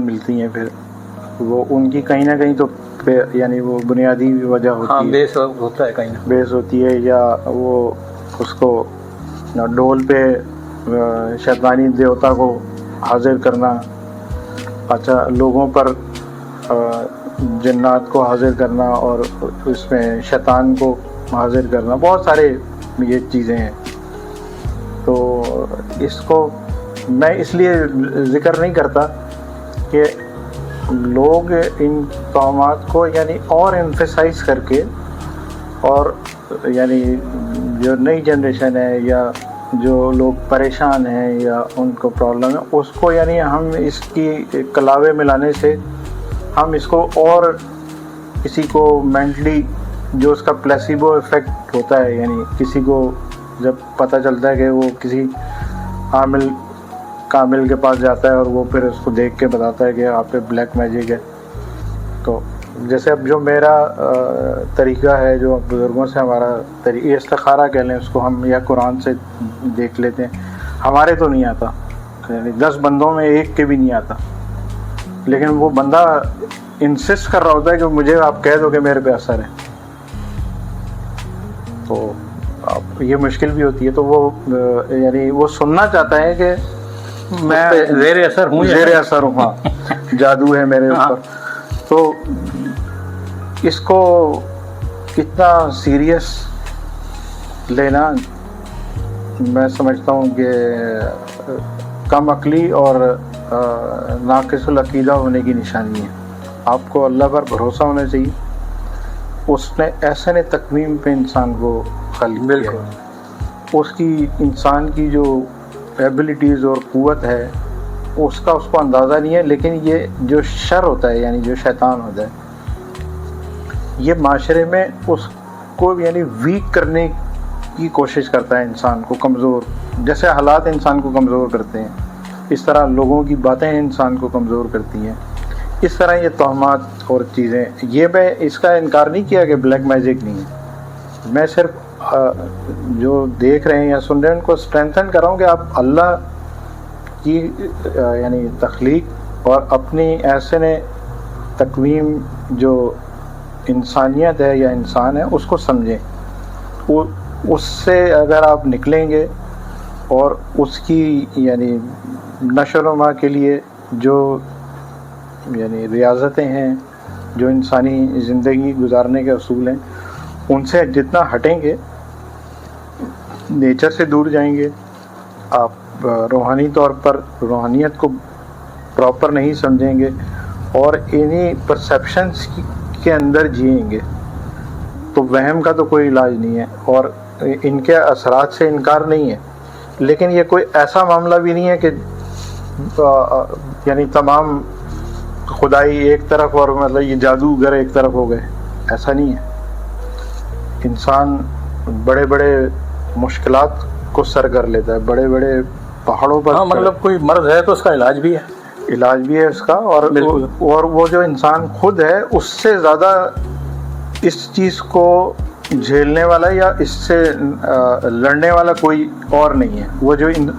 ملتی ہیں پھر وہ ان کی کہیں نہ کہیں تو یعنی وہ بنیادی وجہ ہوتی ہے، بیس ہوتا ہے کہیں بیس ہوتی ہے، یا وہ اس کو ڈول پہ شیطانی دیوتا کو حاضر کرنا، اچھا لوگوں پر جنات کو حاضر کرنا اور اس میں شیطان کو حاضر کرنا، بہت سارے یہ چیزیں ہیں. تو اس کو میں اس لیے ذکر نہیں کرتا کہ لوگ ان توہمات کو یعنی اور ایمفیسائز کر کے، اور یعنی جو نئی جنریشن ہے یا جو لوگ پریشان ہیں یا ان کو پرابلم ہے اس کو یعنی ہم اس کی کلاوے ملانے سے ہم اس کو اور کسی کو مینٹلی جو اس کا پلیسیبو ایفیکٹ ہوتا ہے، یعنی کسی کو جب پتہ چلتا ہے کہ وہ کسی عامل کامل کے پاس جاتا ہے اور وہ پھر اس کو دیکھ کے بتاتا ہے کہ آپ پہ بلیک میجک ہے. تو جیسے اب جو میرا طریقہ ہے، جو بزرگوں سے ہمارا طریقہ استخارہ کہہ لیں اس کو ہم، یا قرآن سے دیکھ لیتے ہیں، ہمارے تو نہیں آتا، یعنی 10 بندوں میں ایک کے بھی نہیں آتا، لیکن وہ بندہ انسسٹ کر رہا ہوتا ہے کہ مجھے آپ کہہ دو کہ میرے پہ اثر ہے. تو یہ مشکل بھی ہوتی ہے. تو وہ یعنی وہ سننا چاہتا ہے کہ میں زیر اثر ہوں، ہاں جادو ہے میرے اوپر. تو اس کو کتنا سیریس لینا میں سمجھتا ہوں کہ کم عقلی اور ناقص العقیدہ ہونے کی نشانی ہے. آپ کو اللہ پر بھروسہ ہونا چاہیے. اس نے ایسے نے تقویم پہ انسان کو خلق کیا ہے، اس کی انسان کی جو ایبلٹیز اور قوت ہے اس کا اس کو اندازہ نہیں ہے. لیکن یہ جو شر ہوتا ہے، یعنی جو شیطان ہوتا ہے، یہ معاشرے میں اس کو یعنی ویک کرنے کی کوشش کرتا ہے، انسان کو کمزور. جیسے حالات انسان کو کمزور کرتے ہیں اس طرح لوگوں کی باتیں انسان کو کمزور کرتی ہیں. اس طرح یہ توہمات اور چیزیں، یہ میں اس کا انکار نہیں کیا کہ بلیک میجک نہیں ہے، میں صرف جو دیکھ رہے ہیں یا سن رہے ہیں ان کو اسٹرینتھن کر رہا ہوں کہ آپ اللہ کی یعنی تخلیق اور اپنی ایسے نے تقویم جو انسانیت ہے یا انسان ہے اس کو سمجھیں. اس سے اگر آپ نکلیں گے اور اس کی یعنی نشو و نما کے لیے جو یعنی ریاضتیں ہیں، جو انسانی زندگی گزارنے کے اصول ہیں، ان سے جتنا ہٹیں گے، نیچر سے دور جائیں گے، آپ روحانی طور پر روحانیت کو پراپر نہیں سمجھیں گے اور انہی پرسیپشنز کے اندر جئیں گے، تو وہم کا تو کوئی علاج نہیں ہے اور ان کے اثرات سے انکار نہیں ہے. لیکن یہ کوئی ایسا معاملہ بھی نہیں ہے کہ یعنی تمام خدائی ایک طرف اور مطلب یہ جادوگر ایک طرف ہو گئے، ایسا نہیں ہے. انسان بڑے بڑے مشکلات کو سر کر لیتا ہے، بڑے بڑے پہاڑوں پر. مطلب کوئی مرض ہے تو اس کا علاج بھی ہے اس کا. اور وہ جو انسان خود ہے اس سے زیادہ اس چیز کو جھیلنے والا یا اس سے لڑنے والا کوئی اور نہیں ہے.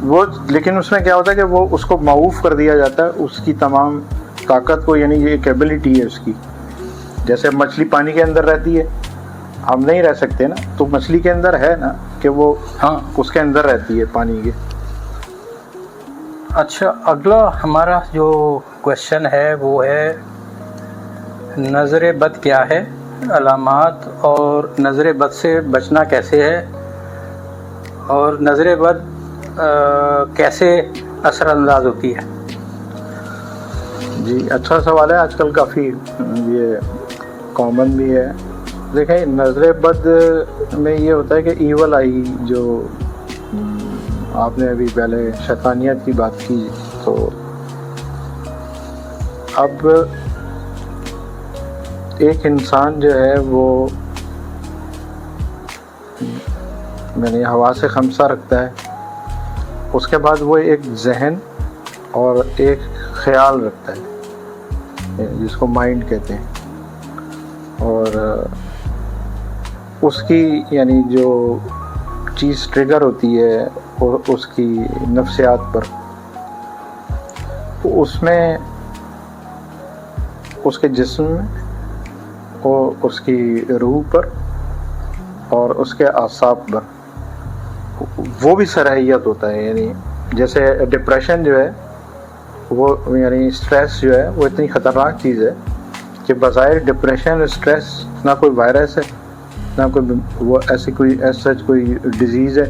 وہ لیکن اس میں کیا ہوتا ہے کہ وہ اس کو معوف کر دیا جاتا ہے، اس کی تمام طاقت کو. یعنی یہ ایک ایبلٹی ہے اس کی. جیسے مچھلی پانی کے اندر رہتی ہے، ہم نہیں رہ سکتے نا، تو مچھلی کے اندر ہے نا کہ وہ اس کے اندر رہتی ہے پانی کے. اچھا، اگلا ہمارا جو کوشچن ہے وہ ہے نظر بد کیا ہے، علامات اور نظر بد سے بچنا کیسے ہے، اور نظر بد کیسے اثر انداز ہوتی ہے. جی اچھا سوال ہے، آج کل کافی یہ کامن بھی ہے. دیکھیں نظر بد میں یہ ہوتا ہے کہ ایول آئی، جو آپ نے ابھی پہلے شیطانیت کی بات کی، تو اب ایک انسان جو ہے وہ یعنی حواس خمسہ رکھتا ہے، اس کے بعد وہ ایک ذہن اور ایک خیال رکھتا ہے جس کو مائنڈ کہتے ہیں. اور اس کی یعنی جو چیز ٹریگر ہوتی ہے اور اس کی نفسیات پر، تو اس میں اس کے جسم میں، وہ اس کی روح پر اور اس کے اعصاب پر وہ بھی صلاحیت ہوتا ہے. یعنی جیسے ڈپریشن جو ہے وہ، یعنی اسٹریس جو ہے وہ اتنی خطرناک چیز ہے کہ بظاہر ڈپریشن اسٹریس نہ کوئی وائرس ہے، نہ کوئی وہ ایسی کوئی سچ کوئی ڈیزیز ہے،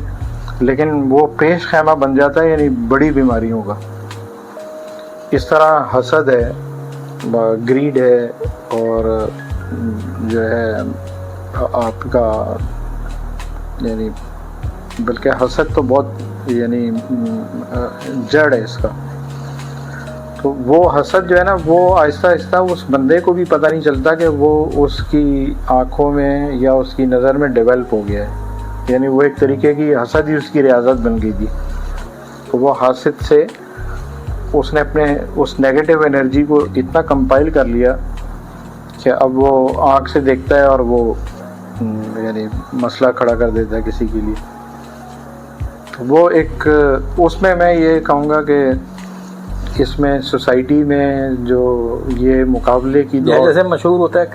لیکن وہ پیش خیمہ بن جاتا ہے یعنی بڑی بیماریوں کا. اس طرح حسد ہے، گریڈ ہے، اور جو ہے آپ کا یعنی بلکہ حسد تو بہت یعنی جڑ ہے اس کا. تو وہ حسد جو ہے نا، وہ آہستہ آہستہ اس بندے کو بھی پتہ نہیں چلتا کہ وہ اس کی آنکھوں میں یا اس کی نظر میں ڈیولپ ہو گیا ہے. یعنی وہ ایک طریقے کی حسد ہی اس کی ریاضت بن گئی تھی. تو وہ حاسد سے اس نے اپنے اس نیگیٹو انرجی کو اتنا کمپائل کر لیا کہ اب وہ آنکھ سے دیکھتا ہے اور وہ یعنی مسئلہ کھڑا کر دیتا ہے کسی کے لیے. وہ ایک اس میں یہ کہوں گا کہ اس میں سوسائٹی میں جو یہ مقابلے کی جیسے مشہور ہوتا ہے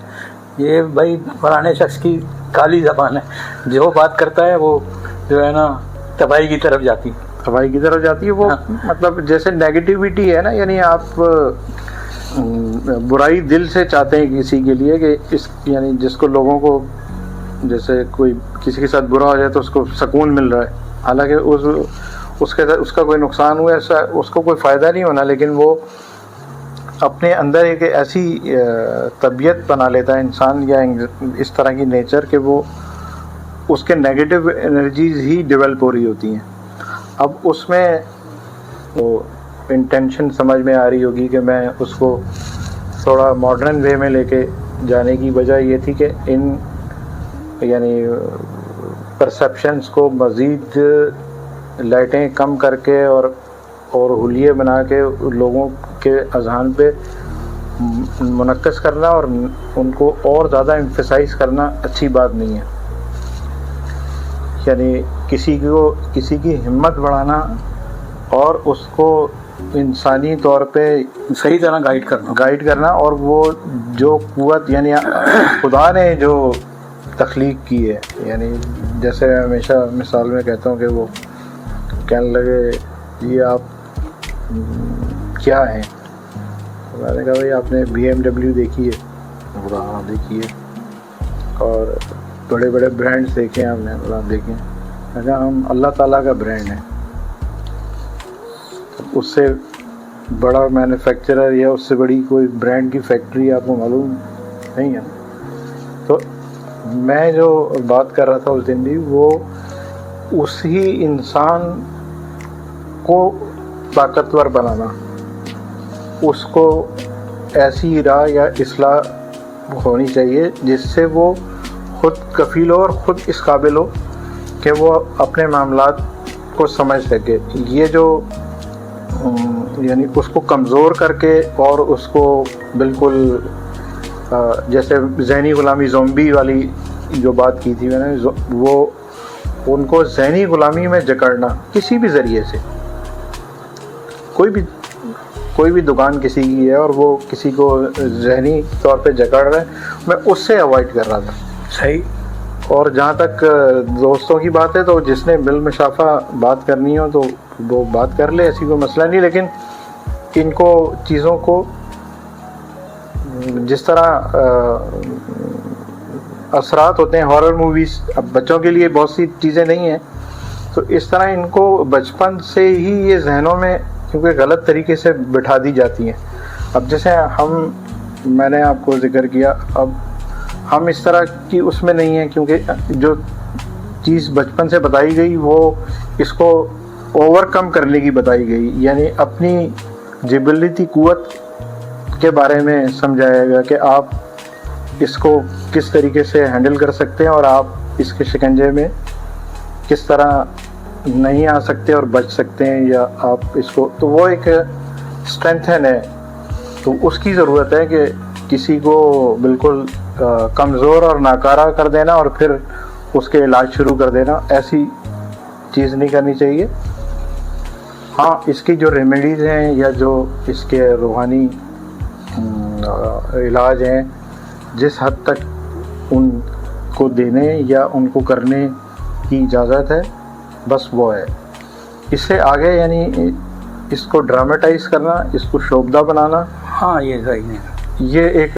یہ بھائی فلانے شخص کی کالی زبان ہے، جو بات کرتا ہے وہ جو ہے نا تباہی کی طرف جاتی ہے. وہ مطلب جیسے نیگیٹیوٹی ہے نا، یعنی آپ برائی دل سے چاہتے ہیں کسی کے لیے کہ اس یعنی جس کو لوگوں کو جیسے کوئی کسی کے ساتھ برا ہو جائے تو اس کو سکون مل رہا ہے، حالانکہ اس کا کوئی نقصان ہوا ہے، اس کو کوئی فائدہ نہیں ہونا، لیکن وہ اپنے اندر ایک ایسی طبیعت بنا لیتا ہے انسان یا اس طرح کی نیچر کہ وہ اس کے نیگیٹو انرجیز ہی ڈیولپ ہو رہی ہوتی ہیں. اب اس میں وہ انٹینشن سمجھ میں آ رہی ہوگی کہ میں اس کو تھوڑا ماڈرن وے میں لے کے جانے کی وجہ یہ تھی کہ ان یعنی پرسیپشنز کو مزید لائٹیں کم کر کے اور حلیے بنا کے لوگوں کے اذہان پہ منعکس کرنا اور ان کو اور زیادہ ایمفیسائز کرنا اچھی بات نہیں ہے. یعنی کسی کی ہمت بڑھانا اور اس کو انسانی طور پہ صحیح طرح گائیڈ کرنا، اور وہ جو قوت یعنی خدا نے جو تخلیق کی ہے، یعنی جیسے میں ہمیشہ مثال میں کہتا ہوں کہ وہ کہنے لگے یہ آپ کیا ہیں؟ میں نے کہا بھائی آپ نے BMW دیکھی ہے؟ ہاں دیکھی ہے. اور بڑے بڑے برانڈس دیکھے ہیں آپ نے؟ دیکھیں. میں کہا ہم اللہ تعالیٰ کا برانڈ ہے، اس سے بڑا مینوفیکچرر یا اس سے بڑی کوئی برانڈ کی فیکٹری آپ کو معلوم نہیں ہے. تو میں جو بات کر رہا تھا اس دن بھی، وہ اسی انسان کو طاقتور بنانا، اس کو ایسی راہ یا اصلاح ہونی چاہیے جس سے وہ خود کفیل ہو اور خود اس قابل ہو کہ وہ اپنے معاملات کو سمجھ سکے. یہ جو یعنی اس کو کمزور کر کے اور اس کو بالکل جیسے ذہنی غلامی زومبی والی جو بات کی تھی میں نے، وہ ان کو ذہنی غلامی میں جکڑنا کسی بھی ذریعے سے. کوئی بھی دکان کسی کی ہے اور وہ کسی کو ذہنی طور پہ جکڑ رہا ہے، میں اس سے اوائڈ کر رہا تھا. صحیح. اور جہاں تک دوستوں کی بات ہے تو جس نے بالمشافہ بات کرنی ہو تو وہ بات کر لے، ایسی کوئی مسئلہ نہیں. لیکن ان کو چیزوں کو جس طرح اثرات ہوتے ہیں ہارر موویز، اب بچوں کے لیے بہت سی چیزیں نہیں ہیں، تو اس طرح ان کو بچپن سے ہی یہ ذہنوں میں کیونکہ غلط طریقے سے بٹھا دی جاتی ہیں. اب جیسے میں نے آپ کو ذکر کیا، اب ہم اس طرح کی اس میں نہیں ہیں کیونکہ جو چیز بچپن سے بتائی گئی وہ اس کو اوور کم کرنے کی بتائی گئی، یعنی اپنی جبلتی قوت کے بارے میں سمجھایا گیا کہ آپ اس کو کس طریقے سے ہینڈل کر سکتے ہیں اور آپ اس کے شکنجے میں کس طرح نہیں آ سکتے اور بچ سکتے ہیں، یا آپ اس کو تو وہ ایک اسٹرینتھن ہے. تو اس کی ضرورت ہے کہ کسی کو بالکل کمزور اور ناکارہ کر دینا اور پھر اس کے علاج شروع کر دینا، ایسی چیز نہیں کرنی چاہیے. ہاں اس کی جو ریمیڈیز ہیں یا جو اس کے روحانی علاج ہیں جس حد تک ان کو دینے یا ان کو کرنے کی اجازت ہے بس وہ ہے. اس سے آگے یعنی اس کو ڈراماٹائز کرنا، اس کو شوبدہ بنانا، ہاں یہ صحیح ہے. یہ ایک